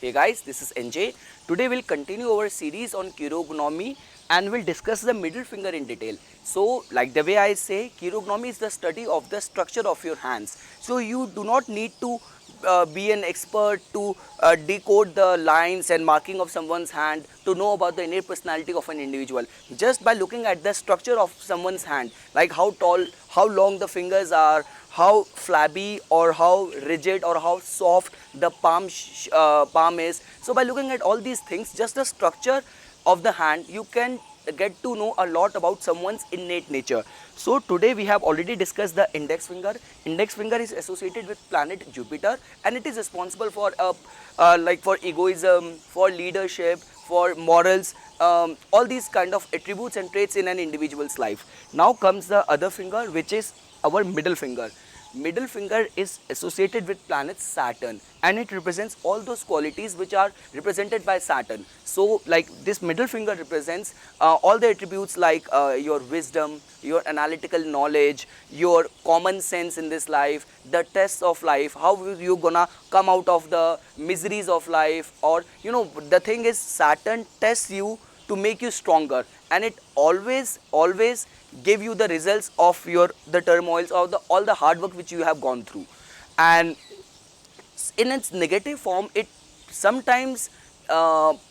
Hey guys, this is NJ. Today we'll continue our series on chirognomy and we'll discuss the middle finger in detail. So, like the way I say, chirognomy is the study of the structure of your hands. So, you do not need to be an expert to decode the lines and marking of someone's hand to know about the innate personality of an individual. Just by looking at the structure of someone's hand, like how tall, how long the fingers are, how flabby or how rigid or how soft the palm is. So by looking at all these things, just the structure of the hand, you can get to know a lot about someone's innate nature. So today we have already discussed the index finger. Index finger is associated with planet Jupiter and it is responsible for like for egoism, for leadership, for morals, all these kind of attributes and traits in an individual's life. Now comes the other finger, which is our middle finger. Middle finger is associated with planet Saturn and it represents all those qualities which are represented by Saturn. So like this middle finger represents all the attributes like your wisdom, your analytical knowledge, your common sense in this life, the tests of life, how you gonna come out of the miseries of life, or the thing is Saturn tests you to make you stronger, and it always give you the results of your the turmoils or the all the hard work which you have gone through. And in its negative form, it sometimes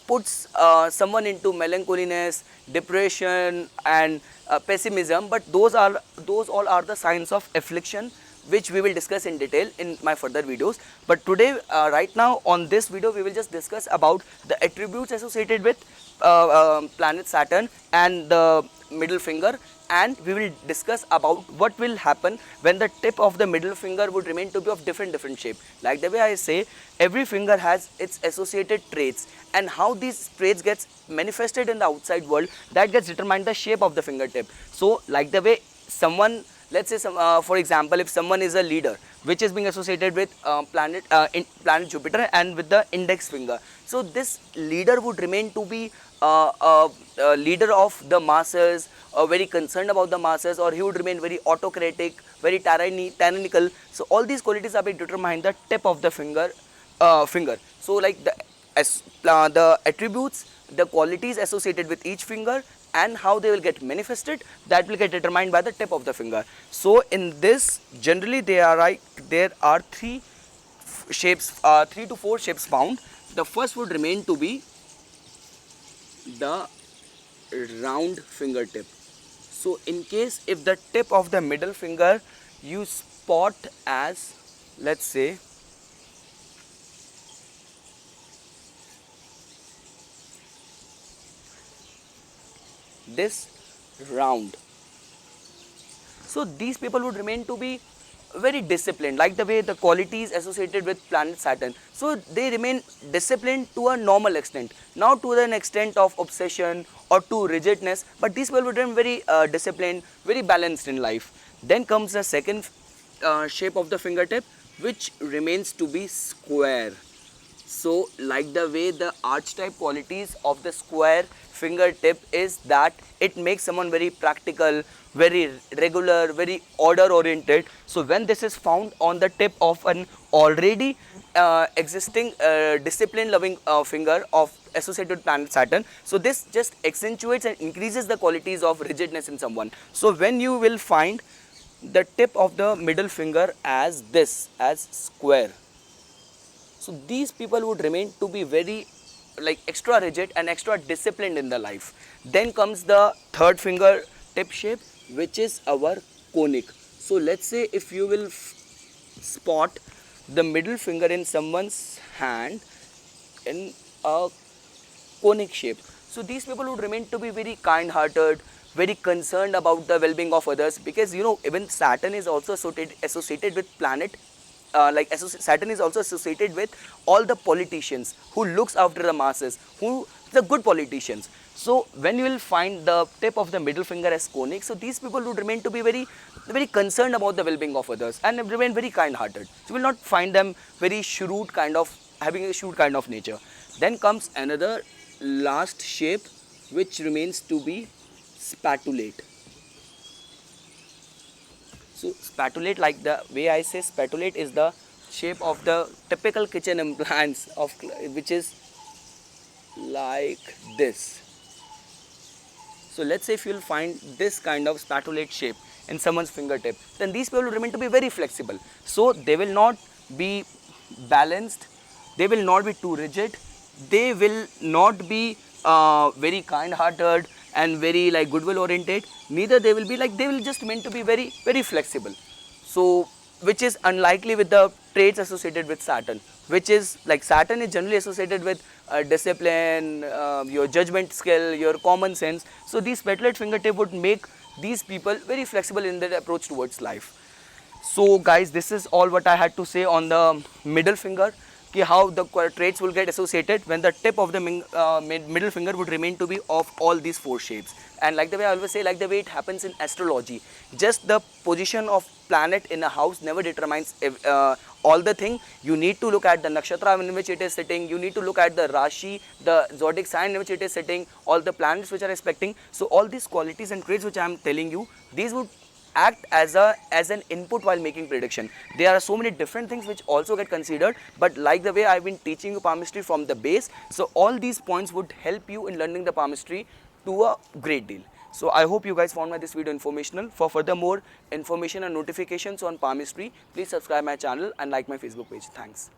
puts someone into melancholiness, depression, and pessimism. But those all are the signs of affliction, which we will discuss in detail in my further videos. But today, right now on this video, we will just discuss about the attributes associated with planet Saturn and the middle finger, and we will discuss about what will happen when the tip of the middle finger would remain to be of different shape. Like the way I say, every finger has its associated traits, and how these traits gets manifested in the outside world, that gets determined the shape of the fingertip. So like the way someone, let's say for example, if someone is a leader which is being associated with planet Jupiter and with the index finger, so this leader would remain to be a leader of the masses, very concerned about the masses, or he would remain very autocratic, very tyrannical. So all these qualities are being determined the tip of the finger. So like the attributes, the qualities associated with each finger and how they will get manifested, that will get determined by the tip of the finger. So in this, generally there are three to four shapes found. The first would remain to be the round fingertip. So in case if the tip of the middle finger you spot as, let's say, this round, so these people would remain to be very disciplined, like the way the qualities associated with planet Saturn. So they remain disciplined to a normal extent, not to an extent of obsession or to rigidness, but these people would remain very disciplined, very balanced in life. Then comes the second shape of the fingertip, which remains to be square. So like the way the arch type qualities of the square fingertip is that it makes someone very practical, very regular, very order oriented. So when this is found on the tip of an already existing discipline loving finger of associated with planet Saturn, so this just accentuates and increases the qualities of rigidness in someone. So when you will find the tip of the middle finger as this, as square, so these people would remain to be very like extra rigid and extra disciplined in their life. Then comes the third finger tip shape, which is our conic. So let's say if you will spot the middle finger in someone's hand in a conic shape, so these people would remain to be very kind hearted, very concerned about the well-being of others, because even Saturn is also associated with planet Saturn is also associated with all the politicians who looks after the masses, who the good politicians. So when you will find the tip of the middle finger as conic, so these people would remain to be very concerned about the well-being of others and remain very kind-hearted. So you will not find them very shrewd kind of having a shrewd kind of nature. Then comes another last shape, which remains to be spatulate. So spatulate, like the way I say, spatulate is the shape of the typical kitchen appliance of which is like this. So let's say if you'll find this kind of spatulate shape in someone's fingertip, then these people will remain to be very flexible. So they will not be balanced, they will not be too rigid, they will not be very kind-hearted and very like goodwill oriented. Neither they will be like, they will just meant to be very flexible. So which is unlikely with the traits associated with Saturn, which is like Saturn is generally associated with discipline, your judgment skill, your common sense. So these spatulate fingertip would make these people very flexible in their approach towards life. So guys, this is all what I had to say on the middle finger, कि how the traits will get associated when the tip of the middle finger would remain to be of all these four shapes. And like the way I always say, like the way it happens in astrology, just the position of planet in a house never determines all the thing. You need to look at the nakshatra in which it is sitting, you need to look at the Rashi, the zodiac sign in which it is sitting, all the planets which are aspecting. So all these qualities and traits which I am telling you, these would act as an input while making prediction. There are so many different things which also get considered, but like the way I've been teaching you palmistry from the base, so all these points would help you in learning the palmistry to a great deal. So I hope you guys found this video informational. For further more information and notifications on palmistry, please subscribe my channel and like my Facebook page. Thanks.